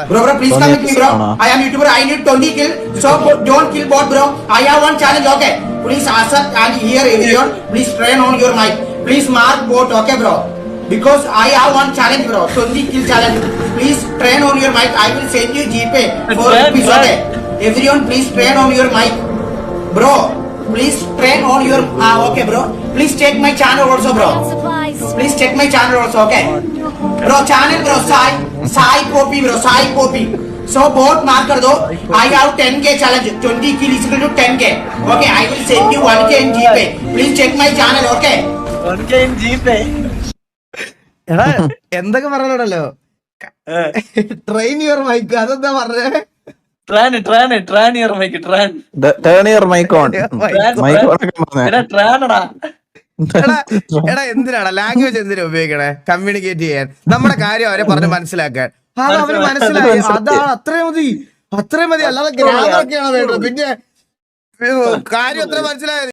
Bro, please come with me, bro. I am YouTuber. I need 20 kill. So don't kill bot, bro. I have one challenge, okay? Please accept and hear everyone. Please turn on your mic. Please mark bot, okay, bro? Because I have one challenge, bro. 20 kill challenge. Please turn on your mic. I will send you GPay for rupees, okay? Everyone, please turn on your mic, bro. Please turn on your okay, bro. Please check my channel also, bro. Please check my channel also, okay? Bro, channel, bro. Sai Poppy, bro. Sai Poppy. So both mark कर दो. I have 10k challenge. 20 kill is equal to 10k. Okay, I will send you 1k in GPay. Please check my channel, okay? 1K in GPay. എടാ എന്തൊക്കെ പറഞ്ഞല്ലോ train your mic അതെന്താ പറഞ്ഞേ Tran your mic, tran. Turn your mic on mic Tranടാ. എടാ എന്തിനാണ് language എന്തിനാ ഉപയോഗിക്കണേ communicate ചെയ്യാൻ നമ്മുടെ കാര്യം അവരെ പറഞ്ഞ് മനസ്സിലാക്കാൻ അവര് മനസ്സിലായി അതാണ് അത്രയും മതി അല്ലാതെ ഗ്രാമർ ഒക്കെയാണ് വേണ്ടത് പിന്നെ കാര്യം അത്ര മനസ്സിലായത്